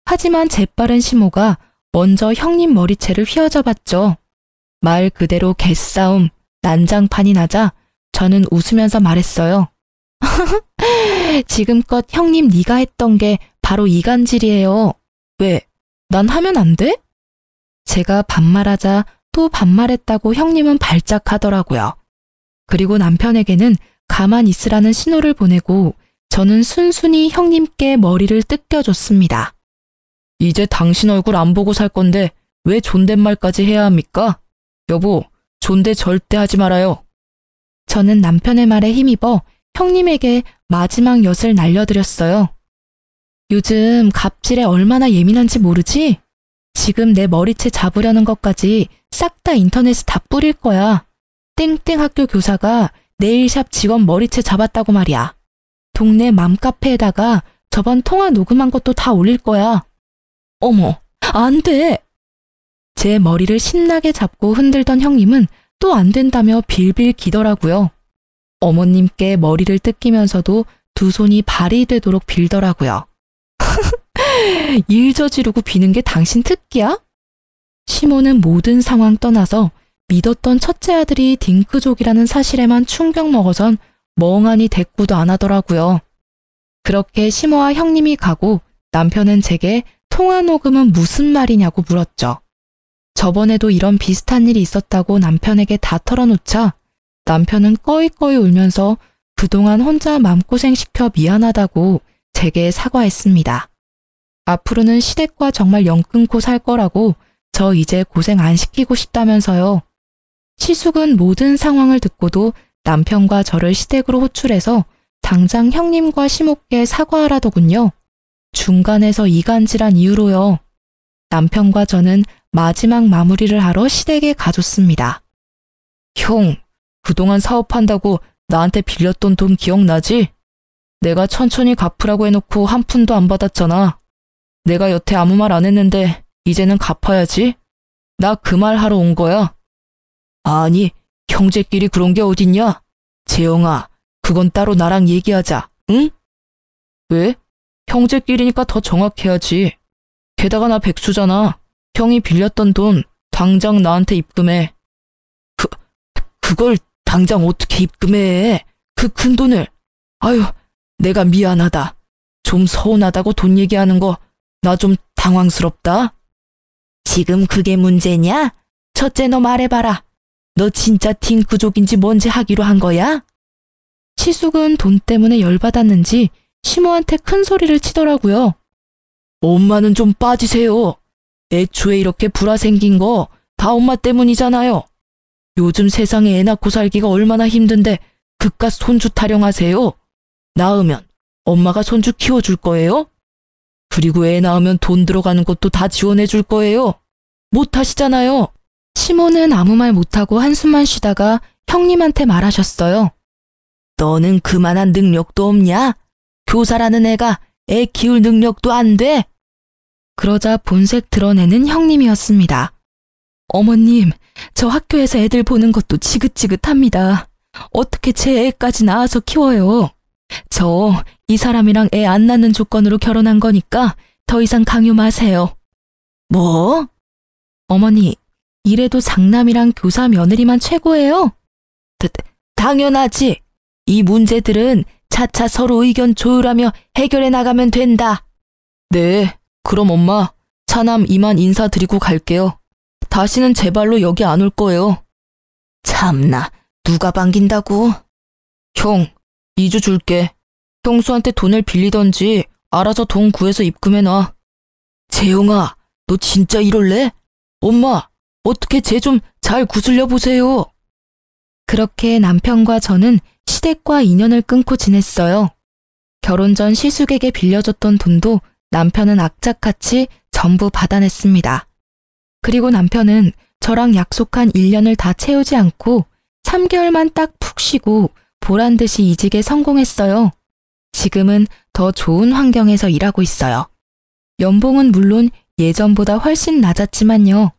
하지만 재빠른 시모가 먼저 형님 머리채를 휘어잡았죠. 말 그대로 개싸움, 난장판이 나자 저는 웃으면서 말했어요. 지금껏 형님 네가 했던 게 바로 이간질이에요. 왜? 난 하면 안 돼? 제가 반말하자 또 반말했다고 형님은 발작하더라고요. 그리고 남편에게는 가만 있으라는 신호를 보내고 저는 순순히 형님께 머리를 뜯겨줬습니다. 이제 당신 얼굴 안 보고 살 건데 왜 존댓말까지 해야 합니까? 여보, 존대 절대 하지 말아요. 저는 남편의 말에 힘입어 형님에게 마지막 엿을 날려드렸어요. 요즘 갑질에 얼마나 예민한지 모르지? 지금 내 머리채 잡으려는 것까지 싹 다 인터넷에 다 뿌릴 거야. 땡땡 학교 교사가 네일샵 직원 머리채 잡았다고 말이야. 동네 맘카페에다가 저번 통화 녹음한 것도 다 올릴 거야. 어머, 안 돼! 제 머리를 신나게 잡고 흔들던 형님은 또 안 된다며 빌빌 기더라고요. 어머님께 머리를 뜯기면서도 두 손이 발이 되도록 빌더라고요. 일 저지르고 비는 게 당신 특기야? 시모는 모든 상황 떠나서 믿었던 첫째 아들이 딩크족이라는 사실에만 충격 먹어선 멍하니 대꾸도 안 하더라고요. 그렇게 시모와 형님이 가고 남편은 제게 통화 녹음은 무슨 말이냐고 물었죠. 저번에도 이런 비슷한 일이 있었다고 남편에게 다 털어놓자 남편은 꺼이꺼이 울면서 그동안 혼자 맘고생 시켜 미안하다고 제게 사과했습니다. 앞으로는 시댁과 정말 연 끊고 살 거라고 저 이제 고생 안 시키고 싶다면서요. 시숙은 모든 상황을 듣고도 남편과 저를 시댁으로 호출해서 당장 형님과 시모께 사과하라더군요. 중간에서 이간질한 이유로요. 남편과 저는 마지막 마무리를 하러 시댁에 가줬습니다. 형, 그동안 사업한다고 나한테 빌렸던 돈 기억나지? 내가 천천히 갚으라고 해놓고 한 푼도 안 받았잖아. 내가 여태 아무 말 안 했는데 이제는 갚아야지. 나 그 말 하러 온 거야. 아니, 형제끼리 그런 게 어딨냐? 재영아, 그건 따로 나랑 얘기하자, 응? 왜? 형제끼리니까 더 정확해야지. 게다가 나 백수잖아. 형이 빌렸던 돈 당장 나한테 입금해. 그걸 당장 어떻게 입금해? 그 큰 돈을. 아유, 내가 미안하다. 좀 서운하다고 돈 얘기하는 거 나 좀 당황스럽다. 지금 그게 문제냐? 첫째 너 말해봐라. 너 진짜 딩크족인지 뭔지 하기로 한 거야? 시숙은 돈 때문에 열받았는지 시모한테 큰 소리를 치더라고요. 엄마는 좀 빠지세요. 애초에 이렇게 불화 생긴 거 다 엄마 때문이잖아요. 요즘 세상에 애 낳고 살기가 얼마나 힘든데 그깟 손주 타령하세요. 낳으면 엄마가 손주 키워줄 거예요? 그리고 애 낳으면 돈 들어가는 것도 다 지원해 줄 거예요. 못 하시잖아요. 시모는 아무 말 못하고 한숨만 쉬다가 형님한테 말하셨어요. 너는 그만한 능력도 없냐? 교사라는 애가 애 키울 능력도 안 돼? 그러자 본색 드러내는 형님이었습니다. 어머님, 저 학교에서 애들 보는 것도 지긋지긋합니다. 어떻게 제 애까지 낳아서 키워요? 저 이 사람이랑 애 안 낳는 조건으로 결혼한 거니까 더 이상 강요 마세요. 뭐? 어머니, 이래도 장남이랑 교사 며느리만 최고예요? 당연하지. 이 문제들은 차차 서로 의견 조율하며 해결해 나가면 된다. 네, 그럼 엄마, 차남 이만 인사드리고 갈게요. 다시는 제 발로 여기 안 올 거예요. 참나, 누가 반긴다고? 형, 2주 줄게. 형수한테 돈을 빌리던지 알아서 돈 구해서 입금해놔. 재영아, 너 진짜 이럴래? 엄마, 어떻게 쟤 좀 잘 구슬려 보세요. 그렇게 남편과 저는 시댁과 인연을 끊고 지냈어요. 결혼 전 시숙에게 빌려줬던 돈도 남편은 악착같이 전부 받아냈습니다. 그리고 남편은 저랑 약속한 1년을 다 채우지 않고 3개월만 딱 푹 쉬고 보란 듯이 이직에 성공했어요. 지금은 더 좋은 환경에서 일하고 있어요. 연봉은 물론 예전보다 훨씬 낮았지만요.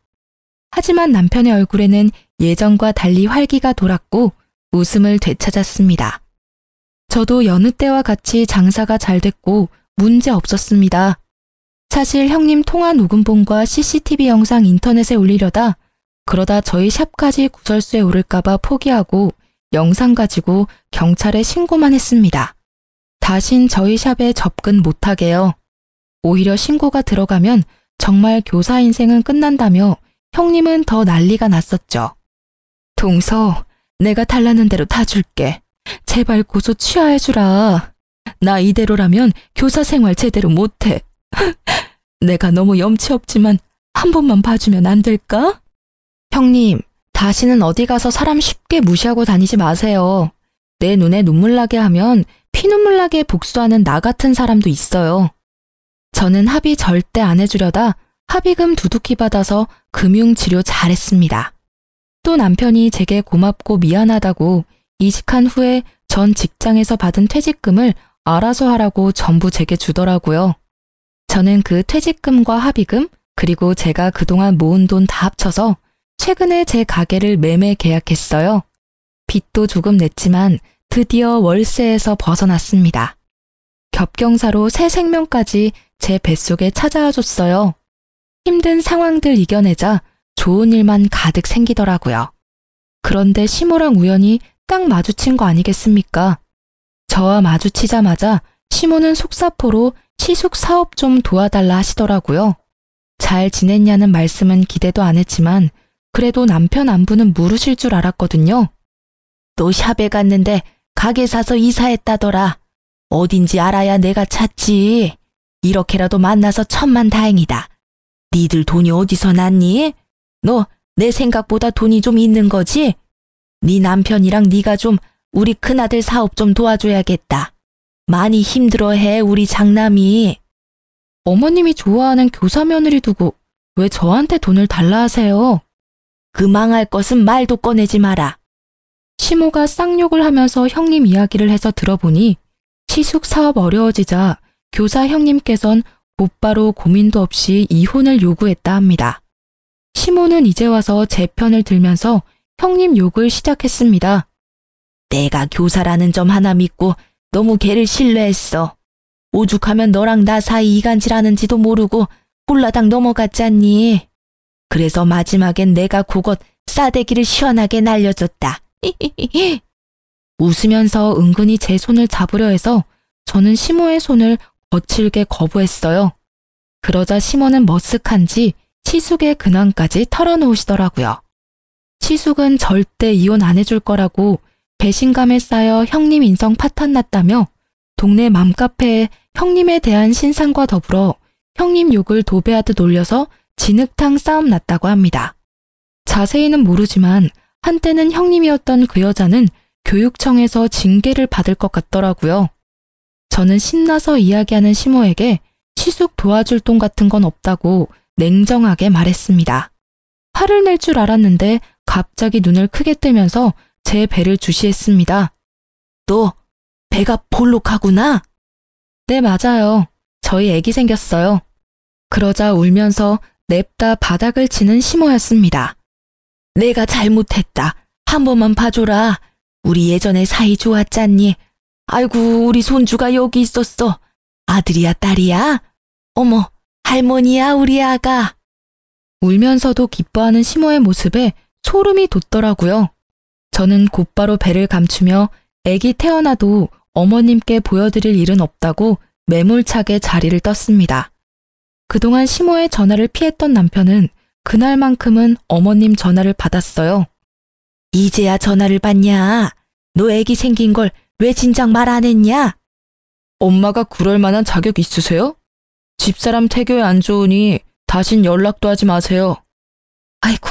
하지만 남편의 얼굴에는 예전과 달리 활기가 돌았고 웃음을 되찾았습니다. 저도 여느 때와 같이 장사가 잘 됐고 문제 없었습니다. 사실 형님 통화 녹음본과 CCTV 영상 인터넷에 올리려다 그러다 저희 샵까지 구설수에 오를까봐 포기하고 영상 가지고 경찰에 신고만 했습니다. 다신 저희 샵에 접근 못하게요. 오히려 신고가 들어가면 정말 교사 인생은 끝난다며 형님은 더 난리가 났었죠. 동서, 내가 달라는 대로 다 줄게. 제발 고소 취하해주라. 나 이대로라면 교사 생활 제대로 못해. 내가 너무 염치 없지만 한 번만 봐주면 안 될까? 형님, 다시는 어디 가서 사람 쉽게 무시하고 다니지 마세요. 내 눈에 눈물 나게 하면 피눈물 나게 복수하는 나 같은 사람도 있어요. 저는 합의 절대 안 해주려다 합의금 두둑히 받아서 금융치료 잘했습니다. 또 남편이 제게 고맙고 미안하다고 이직한 후에 전 직장에서 받은 퇴직금을 알아서 하라고 전부 제게 주더라고요. 저는 그 퇴직금과 합의금 그리고 제가 그동안 모은 돈 다 합쳐서 최근에 제 가게를 매매 계약했어요. 빚도 조금 냈지만 드디어 월세에서 벗어났습니다. 겹경사로 새 생명까지 제 뱃속에 찾아와 줬어요. 힘든 상황들 이겨내자 좋은 일만 가득 생기더라고요. 그런데 시모랑 우연히 딱 마주친 거 아니겠습니까? 저와 마주치자마자 시모는 속사포로 시숙 사업 좀 도와달라 하시더라고요. 잘 지냈냐는 말씀은 기대도 안 했지만 그래도 남편 안부는 물으실 줄 알았거든요. 너 샵에 갔는데 가게 사서 이사했다더라. 어딘지 알아야 내가 찾지. 이렇게라도 만나서 천만다행이다. 니들 돈이 어디서 났니? 너 내 생각보다 돈이 좀 있는 거지? 네 남편이랑 네가 좀 우리 큰아들 사업 좀 도와줘야겠다. 많이 힘들어해 우리 장남이. 어머님이 좋아하는 교사 며느리 두고 왜 저한테 돈을 달라 하세요? 그 망할 것은 말도 꺼내지 마라. 시모가 쌍욕을 하면서 형님 이야기를 해서 들어보니 시숙 사업 어려워지자 교사 형님께선 곧바로 고민도 없이 이혼을 요구했다 합니다. 시모는 이제 와서 제 편을 들면서 형님 욕을 시작했습니다. 내가 교사라는 점 하나 믿고 너무 걔를 신뢰했어. 오죽하면 너랑 나 사이 이간질하는지도 모르고 홀라당 넘어갔잖니. 그래서 마지막엔 내가 그것 싸대기를 시원하게 날려줬다. 웃으면서 은근히 제 손을 잡으려 해서 저는 시모의 손을 거칠게 거부했어요. 그러자 시모는 머쓱한지 시숙의 근황까지 털어놓으시더라고요. 시숙은 절대 이혼 안 해줄 거라고 배신감에 쌓여 형님 인성 파탄났다며 동네 맘카페에 형님에 대한 신상과 더불어 형님 욕을 도배하듯 올려서 진흙탕 싸움 났다고 합니다. 자세히는 모르지만 한때는 형님이었던 그 여자는 교육청에서 징계를 받을 것 같더라고요. 저는 신나서 이야기하는 시모에게 시숙 도와줄 돈 같은 건 없다고 냉정하게 말했습니다. 화를 낼 줄 알았는데 갑자기 눈을 크게 뜨면서 제 배를 주시했습니다. 너 배가 볼록하구나? 네, 맞아요. 저희 애기 생겼어요. 그러자 울면서 냅다 바닥을 치는 시모였습니다. 내가 잘못했다. 한 번만 봐줘라. 우리 예전에 사이 좋았잖니. 아이고, 우리 손주가 여기 있었어. 아들이야, 딸이야? 어머, 할머니야, 우리 아가. 울면서도 기뻐하는 시모의 모습에 소름이 돋더라고요. 저는 곧바로 배를 감추며 애기 태어나도 어머님께 보여드릴 일은 없다고 매몰차게 자리를 떴습니다. 그동안 시모의 전화를 피했던 남편은 그날만큼은 어머님 전화를 받았어요. 이제야 전화를 받냐? 너 애기 생긴 걸 왜 진작 말 안 했냐? 엄마가 그럴 만한 자격 있으세요? 집사람 태교에 안 좋으니 다신 연락도 하지 마세요. 아이고,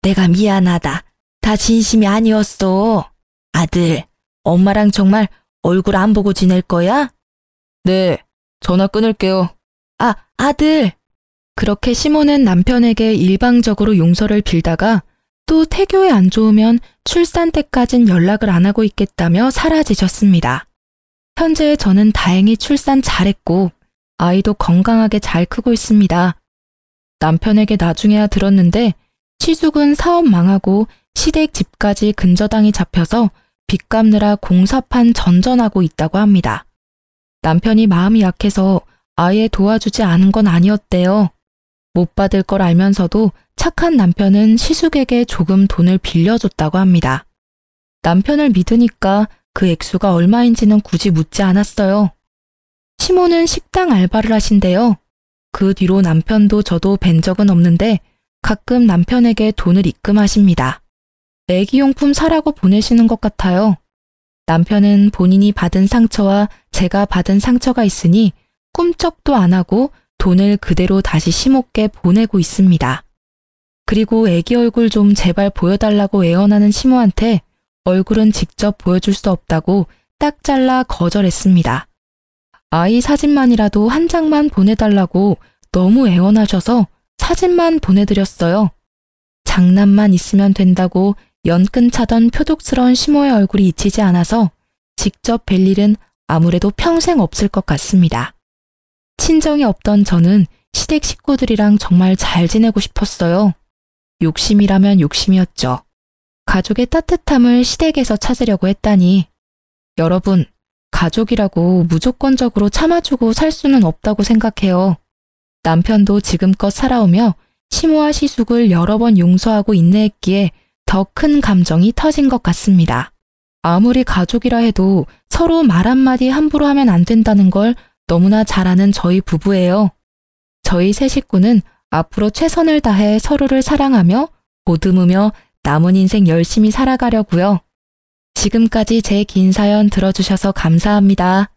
내가 미안하다. 다 진심이 아니었어. 아들, 엄마랑 정말 얼굴 안 보고 지낼 거야? 네, 전화 끊을게요. 아, 아들! 그렇게 시모는 남편에게 일방적으로 용서를 빌다가 또 태교에 안 좋으면 출산 때까진 연락을 안 하고 있겠다며 사라지셨습니다. 현재 저는 다행히 출산 잘했고 아이도 건강하게 잘 크고 있습니다. 남편에게 나중에야 들었는데 시숙은 사업 망하고 시댁 집까지 근저당이 잡혀서 빚 갚느라 공사판 전전하고 있다고 합니다. 남편이 마음이 약해서 아예 도와주지 않은 건 아니었대요. 못 받을 걸 알면서도 착한 남편은 시숙에게 조금 돈을 빌려줬다고 합니다. 남편을 믿으니까 그 액수가 얼마인지는 굳이 묻지 않았어요. 시모는 식당 알바를 하신대요. 그 뒤로 남편도 저도 뵌 적은 없는데 가끔 남편에게 돈을 입금하십니다. 애기용품 사라고 보내시는 것 같아요. 남편은 본인이 받은 상처와 제가 받은 상처가 있으니 꿈쩍도 안 하고 돈을 그대로 다시 시모께 보내고 있습니다. 그리고 애기 얼굴 좀 제발 보여달라고 애원하는 시모한테 얼굴은 직접 보여줄 수 없다고 딱 잘라 거절했습니다. 아이 사진만이라도 한 장만 보내달라고 너무 애원하셔서 사진만 보내드렸어요. 장난만 있으면 된다고 연끈차던 표독스러운 시모의 얼굴이 잊히지 않아서 직접 뵐 일은 아무래도 평생 없을 것 같습니다. 친정이 없던 저는 시댁 식구들이랑 정말 잘 지내고 싶었어요. 욕심이라면 욕심이었죠. 가족의 따뜻함을 시댁에서 찾으려고 했다니. 여러분, 가족이라고 무조건적으로 참아주고 살 수는 없다고 생각해요. 남편도 지금껏 살아오며 시모와 시숙을 여러 번 용서하고 인내했기에 더 큰 감정이 터진 것 같습니다. 아무리 가족이라 해도 서로 말 한마디 함부로 하면 안 된다는 걸 너무나 잘 아는 저희 부부예요. 저희 세 식구는 앞으로 최선을 다해 서로를 사랑하며 보듬으며 남은 인생 열심히 살아가려고요. 지금까지 제 긴 사연 들어주셔서 감사합니다.